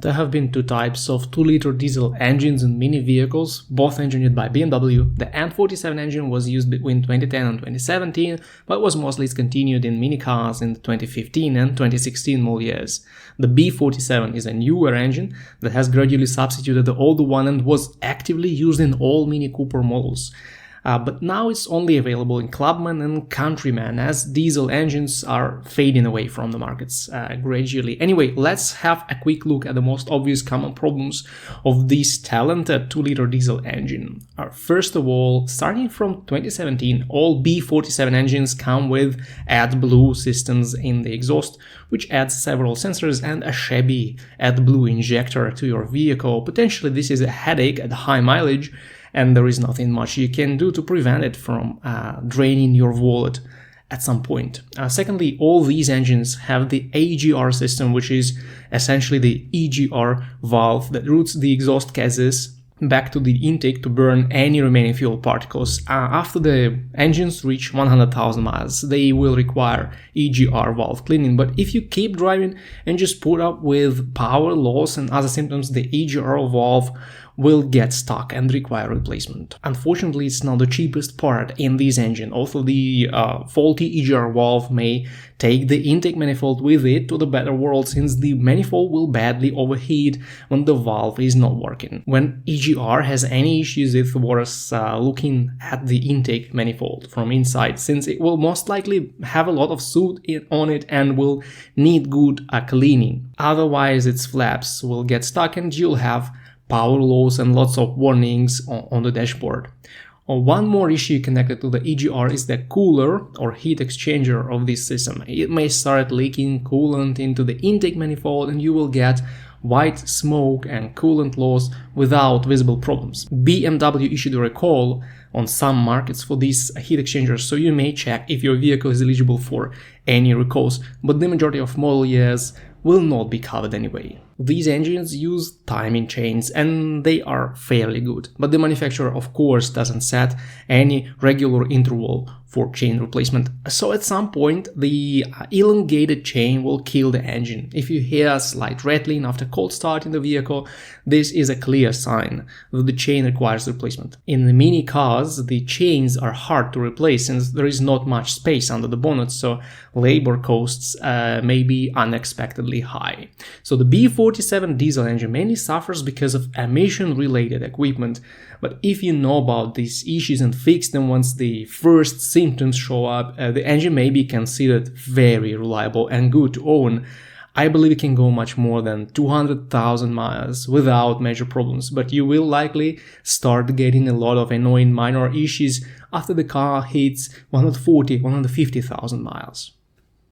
There have been two types of 2-liter diesel engines in mini vehicles, both engineered by BMW. The N47 engine was used between 2010 and 2017, but was mostly discontinued in mini cars in the 2015 and 2016 model years. The B47 is a newer engine that has gradually substituted the older one and was actively used in all Mini Cooper models. But now it's only available in Clubman and Countryman, as diesel engines are fading away from the markets gradually. Anyway, let's have a quick look at the most obvious common problems of this talented 2-liter diesel engine. First of all, starting from 2017, all B47 engines come with AdBlue systems in the exhaust, which adds several sensors and a shabby AdBlue injector to your vehicle. Potentially this is a headache at high mileage, and there is nothing much you can do to prevent it from draining your wallet at some point. Secondly, all these engines have the AGR system, which is essentially the EGR valve that routes the exhaust gases back to the intake to burn any remaining fuel particles. After the engines reach 100,000 miles, they will require EGR valve cleaning, but if you keep driving and just put up with power loss and other symptoms, the EGR valve will get stuck and require replacement. Unfortunately, it's not the cheapest part in this engine. Also, the faulty EGR valve may take the intake manifold with it to the better world, since the manifold will badly overheat when the valve is not working. When EGR has any issues, it's worth looking at the intake manifold from inside, since it will most likely have a lot of soot on it and will need good cleaning. Otherwise, its flaps will get stuck and you'll have power loss and lots of warnings on the dashboard. One more issue connected to the EGR is the cooler or heat exchanger of this system. It may start leaking coolant into the intake manifold and you will get white smoke and coolant loss without visible problems. BMW issued a recall on some markets for these heat exchangers, so you may check if your vehicle is eligible for any recalls, but the majority of model years will not be covered anyway. These engines use timing chains and they are fairly good, but the manufacturer of course doesn't set any regular interval for chain replacement, so at some point the elongated chain will kill the engine. If you hear a slight rattling after cold start in the vehicle, this is a clear sign that the chain requires replacement. In the mini cars, the chains are hard to replace since there is not much space under the bonnet, so labor costs may be unexpectedly high. So the B47 diesel engine mainly suffers because of emission-related equipment, but if you know about these issues and fix them once the first symptoms show up, the engine may be considered very reliable and good to own. I believe it can go much more than 200,000 miles without major problems, but you will likely start getting a lot of annoying minor issues after the car hits 140,000–150,000 miles.